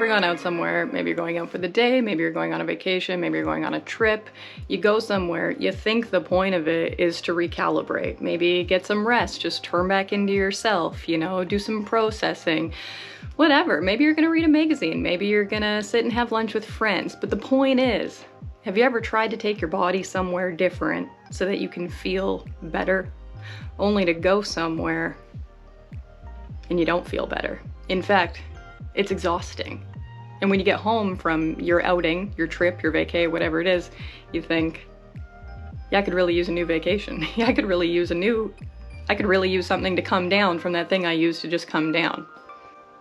gone out somewhere, maybe you're going out for the day, maybe you're going on a vacation, maybe you're going on a trip, you go somewhere, you think the point of it is to recalibrate, maybe get some rest, just turn back into yourself, you know, do some processing, whatever. Maybe you're gonna read a magazine, maybe you're gonna sit and have lunch with friends, but the point is, have you ever tried to take your body somewhere different so that you can feel better, only to go somewhere and you don't feel better? In fact, it's exhausting. And when you get home from your outing, your trip, your vacay, whatever it is, you think, yeah, I could really use a new vacation. Yeah, I could really use something to come down from that thing I used to just come down.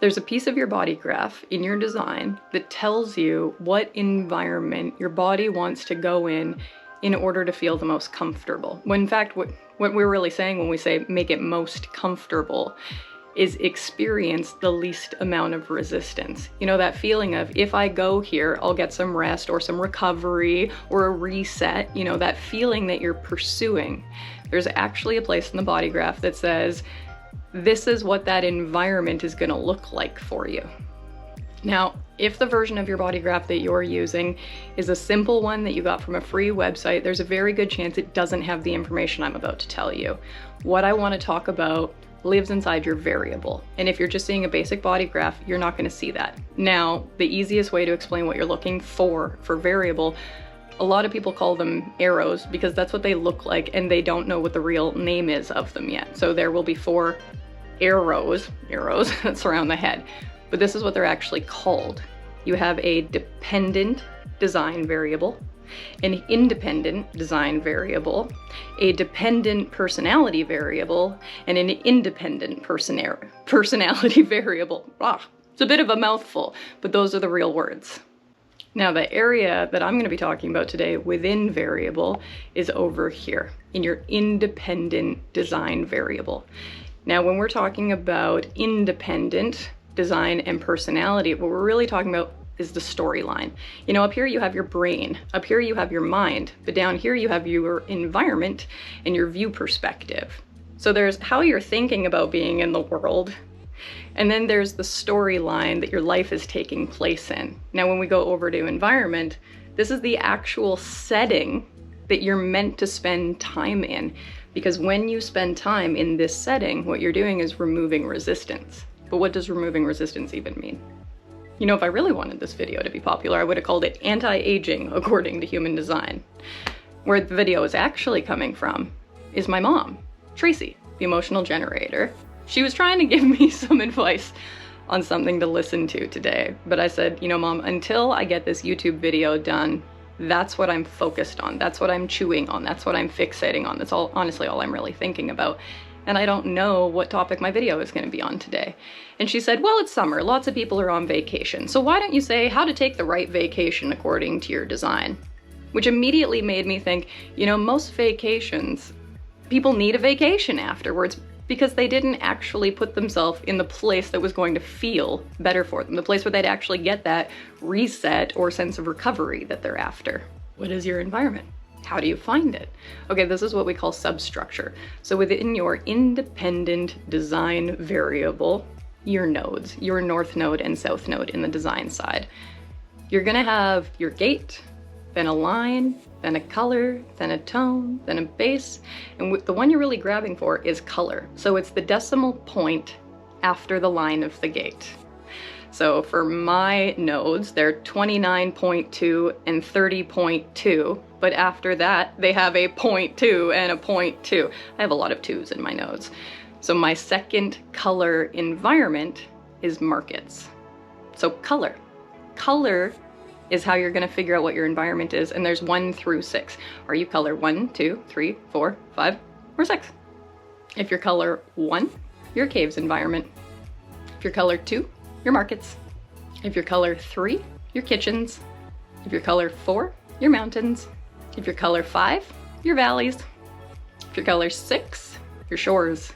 There's a piece of your body graph in your design that tells you what environment your body wants to go in order to feel the most comfortable. When in fact, what we're really saying when we say make it most comfortable is experience the least amount of resistance. You know, that feeling of, if I go here, I'll get some rest or some recovery or a reset, you know, that feeling that you're pursuing. There's actually a place in the body graph that says, this is what that environment is gonna look like for you. Now, if the version of your body graph that you're using is a simple one that you got from a free website, there's a very good chance it doesn't have the information I'm about to tell you. What I want to talk about lives inside your variable. And if you're just seeing a basic body graph, you're not going to see that. Now, the easiest way to explain what you're looking for variable, a lot of people call them arrows because that's what they look like and they don't know what the real name is of them yet. So there will be 4 arrows that surround the head, but this is what they're actually called. You have a dependent design variable, an independent design variable, a dependent personality variable, and an independent personality variable. It's a bit of a mouthful, but those are the real words. Now, the area that I'm going to be talking about today within variable is over here in your independent design variable. Now, when we're talking about independent design and personality, what we're really talking about is the storyline. You know, up here you have your brain, up here you have your mind, but down here you have your environment and your view perspective. So there's how you're thinking about being in the world, and then there's the storyline that your life is taking place in. Now, when we go over to environment, this is the actual setting that you're meant to spend time in, because when you spend time in this setting, what you're doing is removing resistance. But what does removing resistance even mean? You know, if I really wanted this video to be popular, I would have called it Anti-Aging According to Human Design. Where the video is actually coming from is my mom, Tracy, the emotional generator. She was trying to give me some advice on something to listen to today, but I said, you know, Mom, until I get this YouTube video done, that's what I'm focused on. That's what I'm chewing on. That's what I'm fixating on. That's all, honestly, all I'm really thinking about. And I don't know what topic my video is going to be on today. And she said, well, it's summer. Lots of people are on vacation. So why don't you say how to take the right vacation according to your design? Which immediately made me think, you know, most vacations, people need a vacation afterwards because they didn't actually put themselves in the place that was going to feel better for them, the place where they'd actually get that reset or sense of recovery that they're after. What is your environment? How do you find it? Okay, this is what we call substructure. So within your independent design variable, your nodes, your north node and south node in the design side, you're gonna have your gate, then a line, then a color, then a tone, then a base, and the one you're really grabbing for is color. So it's the decimal point after the line of the gate. So for my nodes, they're 29.2 and 30.2, but after that, they have a 0.2 and a 0.2. I have a lot of 2s in my nodes. So my second color environment is markets. So color. Color is how you're gonna figure out what your environment is, and there's 1 through 6. Are you color 1, 2, 3, 4, 5, or 6? If you're color 1, your caves environment. If you're color 2, your markets. If you're color 3, your kitchens. If you're color 4, your mountains. If you're color 5, your valleys. If you're color 6, your shores.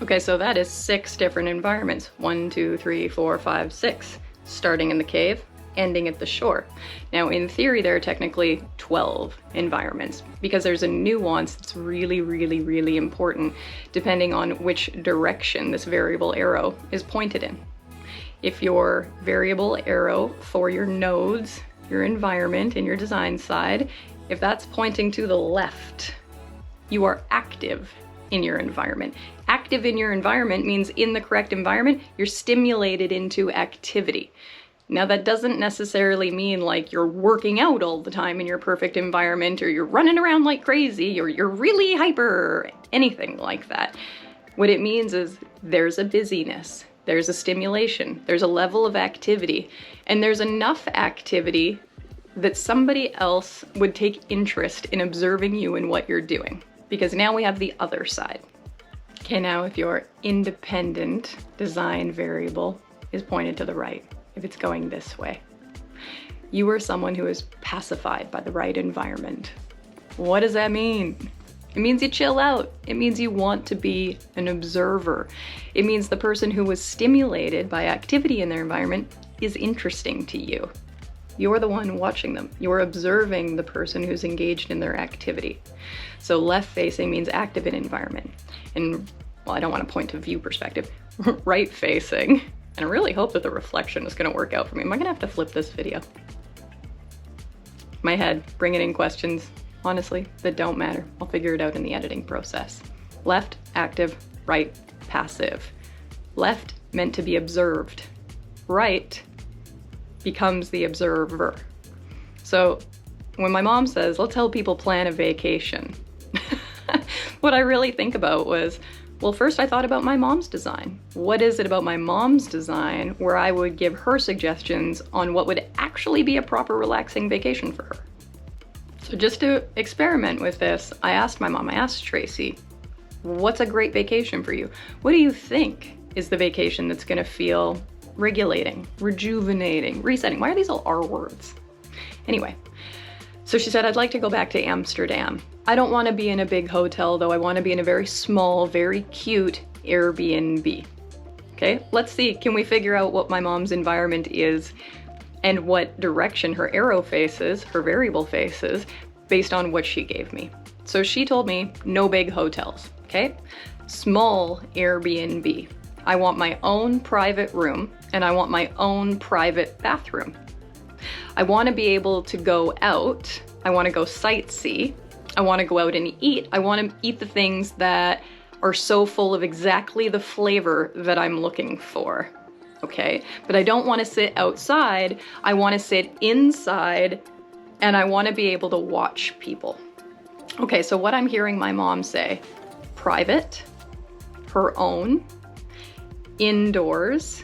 Okay, so that is 6 different environments. 1, 2, 3, 4, 5, 6. Starting in the cave, ending at the shore. Now, in theory, there are technically 12 environments because there's a nuance that's really, really, really important depending on which direction this variable arrow is pointed in. If your variable arrow for your nodes, your environment and your design side, if that's pointing to the left, you are active in your environment. Active in your environment means in the correct environment, you're stimulated into activity. Now that doesn't necessarily mean like you're working out all the time in your perfect environment, or you're running around like crazy, or you're really hyper, or anything like that. What it means is there's a busyness, there's a stimulation, there's a level of activity, and there's enough activity that somebody else would take interest in observing you and what you're doing. Because now we have the other side. Okay, now if your independent design variable is pointed to the right, if it's going this way, you are someone who is pacified by the right environment. What does that mean? It means you chill out. It means you want to be an observer. It means the person who was stimulated by activity in their environment is interesting to you. You're the one watching them. You're observing the person who's engaged in their activity. So left facing means active in environment. And well, I don't want to point to view perspective. Right facing, and I really hope that the reflection is going to work out for me. Am I going to have to flip this video? My head, bringing in questions, honestly, that don't matter. I'll figure it out in the editing process. Left, active, right, passive. Left, meant to be observed. Right, becomes the observer. So when my mom says, let's help people plan a vacation, what I really think about was, well, first I thought about my mom's design. What is it about my mom's design where I would give her suggestions on what would actually be a proper relaxing vacation for her? So just to experiment with this, I asked my mom, I asked Tracy, what's a great vacation for you? What do you think is the vacation that's gonna feel regulating, rejuvenating, resetting? Why are these all R words? Anyway, so she said, I'd like to go back to Amsterdam. I don't want to be in a big hotel though. I want to be in a very small, very cute Airbnb. Okay, let's see, can we figure out what my mom's environment is and what direction her arrow faces, her variable faces, based on what she gave me. So she told me no big hotels, okay? Small Airbnb. I want my own private room and I want my own private bathroom. I want to be able to go out. I want to go sightsee. I want to go out and eat. I want to eat the things that are so full of exactly the flavor that I'm looking for. Okay, but I don't want to sit outside. I want to sit inside and I want to be able to watch people. Okay, so what I'm hearing my mom say, private, her own, indoors.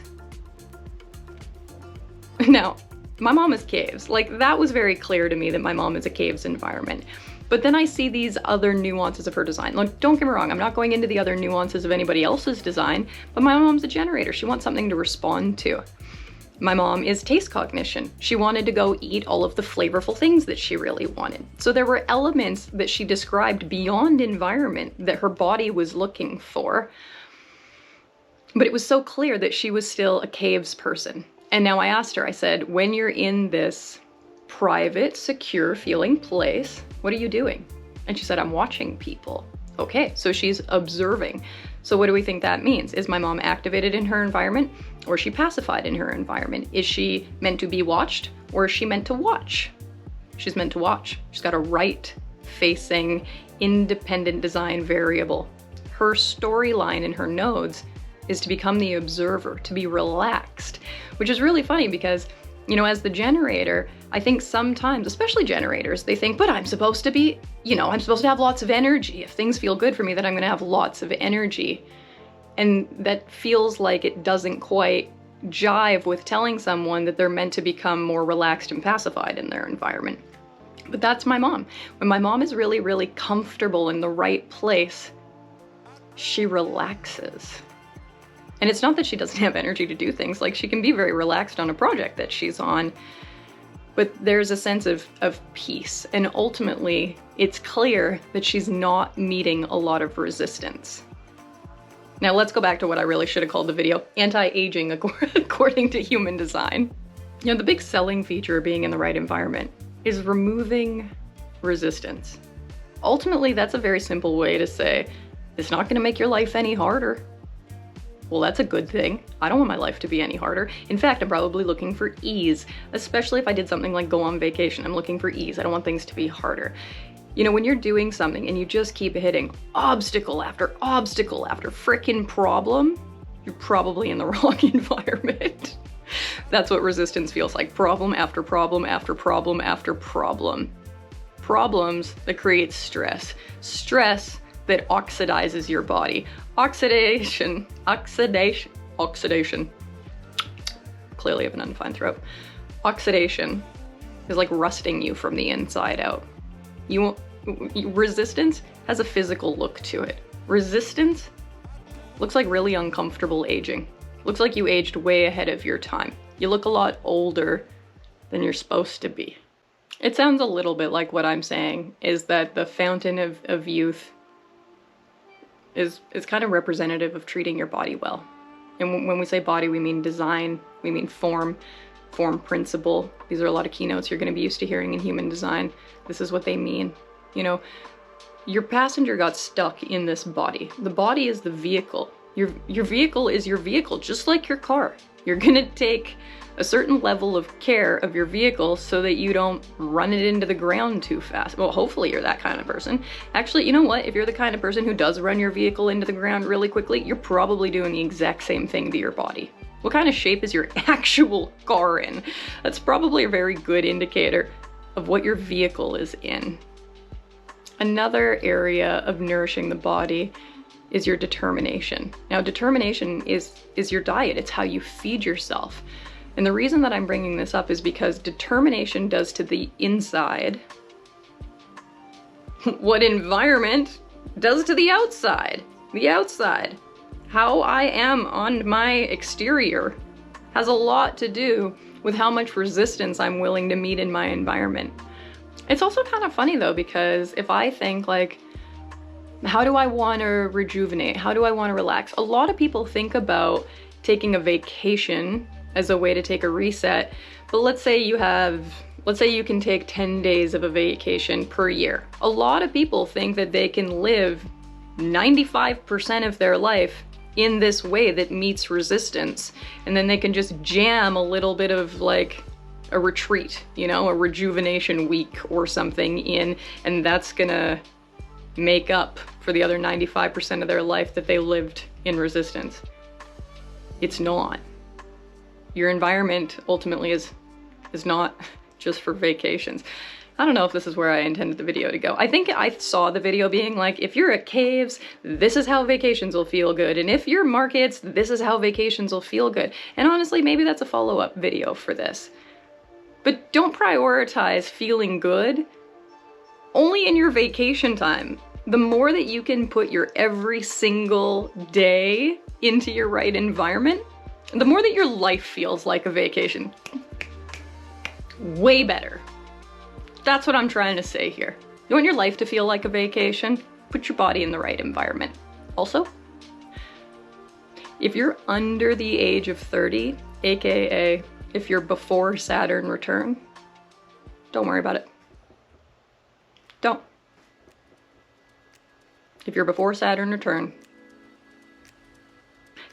Now, my mom is caves. Like, that was very clear to me that my mom is a caves environment. But then I see these other nuances of her design. Like, don't get me wrong, I'm not going into the other nuances of anybody else's design, but my mom's a generator. She wants something to respond to. My mom is taste cognition. She wanted to go eat all of the flavorful things that she really wanted. So there were elements that she described beyond environment that her body was looking for. But it was so clear that she was still a caves person. And now I asked her, I said, when you're in this private, secure feeling place, what are you doing? And she said, I'm watching people. Okay, so she's observing. So what do we think that means? Is my mom activated in her environment, or is she pacified in her environment? Is she meant to be watched, or is she meant to watch? She's meant to watch. She's got a right-facing, independent design variable. Her storyline in her nodes is to become the observer, to be relaxed, which is really funny because, you know, as the generator, I think sometimes, especially generators, they think, but I'm supposed to be, you know, I'm supposed to have lots of energy. If things feel good for me, then I'm gonna have lots of energy. And that feels like it doesn't quite jive with telling someone that they're meant to become more relaxed and pacified in their environment. But that's my mom. When my mom is really, really comfortable in the right place, she relaxes. And it's not that she doesn't have energy to do things, like she can be very relaxed on a project that she's on, but there's a sense of peace. And ultimately, it's clear that she's not meeting a lot of resistance. Now let's go back to what I really should have called the video, anti-aging according to human design. You know, the big selling feature of being in the right environment is removing resistance. Ultimately, that's a very simple way to say, it's not gonna make your life any harder. Well, that's a good thing. I don't want my life to be any harder. In fact, I'm probably looking for ease, especially if I did something like go on vacation. I'm looking for ease. I don't want things to be harder. You know, when you're doing something and you just keep hitting obstacle after frickin' problem, you're probably in the wrong environment. That's what resistance feels like. Problem after problem after problem after problem. Problems that create stress. Stress that oxidizes your body. Oxidation. Clearly have an undefined throat. Oxidation is like rusting you from the inside out. Resistance has a physical look to it. Resistance looks like really uncomfortable aging. Looks like you aged way ahead of your time. You look a lot older than you're supposed to be. It sounds a little bit like what I'm saying is that the fountain of youth is kind of representative of treating your body well. And when we say body, we mean design, we mean form principle. These are a lot of keynotes you're going to be used to hearing in human design. This is what they mean. You know, your passenger got stuck in this body. The body is the vehicle. Your vehicle is your vehicle, just like your car. You're going to take a certain level of care of your vehicle so that you don't run it into the ground too fast. Well, hopefully you're that kind of person. Actually, you know what? If you're the kind of person who does run your vehicle into the ground really quickly, you're probably doing the exact same thing to your body. What kind of shape is your actual car in? That's probably a very good indicator of what your vehicle is in. Another area of nourishing the body is your determination. Now, determination is your diet. It's how you feed yourself. And the reason that I'm bringing this up is because determination does to the inside what environment does to the outside. The outside. How I am on my exterior has a lot to do with how much resistance I'm willing to meet in my environment. It's also kind of funny though, because if I think like, how do I want to rejuvenate? How do I want to relax? A lot of people think about taking a vacation as a way to take a reset. But let's say you can take 10 days of a vacation per year. A lot of people think that they can live 95% of their life in this way that meets resistance. And then they can just jam a little bit of like a retreat, you know, a rejuvenation week or something in, and that's gonna make up for the other 95% of their life that they lived in resistance. It's not. Your environment ultimately is not just for vacations. I don't know if this is where I intended the video to go. I think I saw the video being like, if you're at caves, this is how vacations will feel good. And if you're markets, this is how vacations will feel good. And honestly, maybe that's a follow-up video for this. But don't prioritize feeling good only in your vacation time. The more that you can put your every single day into your right environment, the more that your life feels like a vacation. Way better. That's what I'm trying to say here. You want your life to feel like a vacation? Put your body in the right environment. Also, if you're under the age of 30, aka if you're before Saturn return, don't worry about it. Don't. If you're before Saturn return,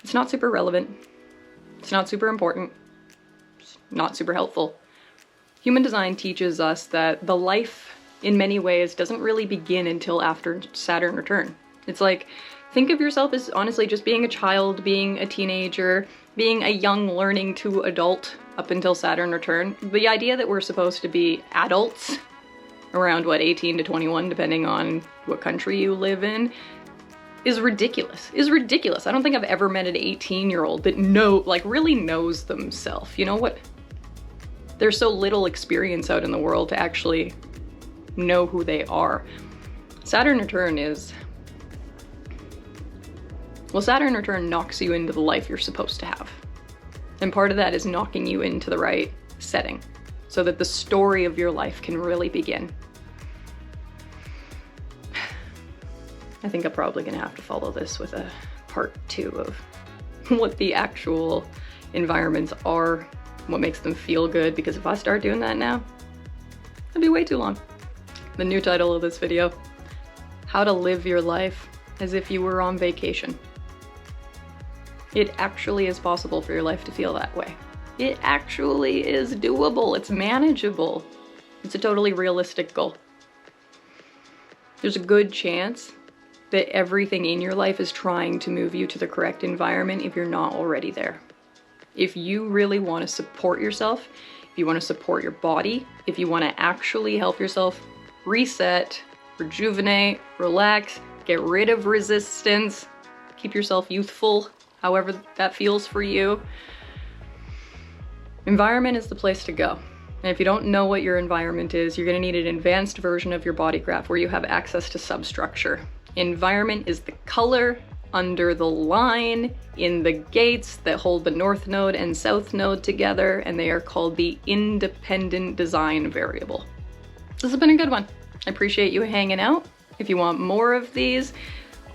it's not super relevant. It's not super important. It's not super helpful. Human design teaches us that the life, in many ways, doesn't really begin until after Saturn return. It's like, think of yourself as honestly just being a child, being a teenager, being a young learning to adult up until Saturn return. The idea that we're supposed to be adults around, what, 18 to 21, depending on what country you live in, is ridiculous. I don't think I've ever met an 18-year-old that really knows themselves. You know what? There's so little experience out in the world to actually know who they are. Saturn return Saturn return knocks you into the life you're supposed to have. And part of that is knocking you into the right setting so that the story of your life can really begin. I think I'm probably gonna have to follow this with a part 2 of what the actual environments are, what makes them feel good, because if I start doing that now, it'll be way too long. The new title of this video, How to Live Your Life as If You Were on Vacation. It actually is possible for your life to feel that way. It actually is doable. It's manageable. It's a totally realistic goal. There's a good chance that everything in your life is trying to move you to the correct environment if you're not already there. If you really want to support yourself, if you want to support your body, if you want to actually help yourself reset, rejuvenate, relax, get rid of resistance, keep yourself youthful, however that feels for you, environment is the place to go. And if you don't know what your environment is, you're going to need an advanced version of your body graph where you have access to substructure. Environment is the color under the line in the gates that hold the north node and south node together, and they are called the independent design variable. This has been a good one. I appreciate you hanging out. If you want more of these,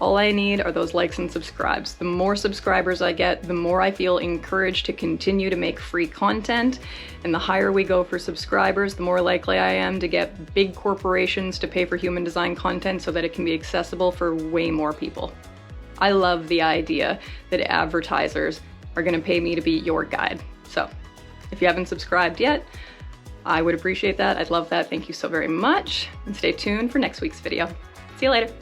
all I need are those likes and subscribes. The more subscribers I get, the more I feel encouraged to continue to make free content. And the higher we go for subscribers, the more likely I am to get big corporations to pay for human design content so that it can be accessible for way more people. I love the idea that advertisers are gonna pay me to be your guide. So if you haven't subscribed yet, I would appreciate that. I'd love that. Thank you so very much. And stay tuned for next week's video. See you later.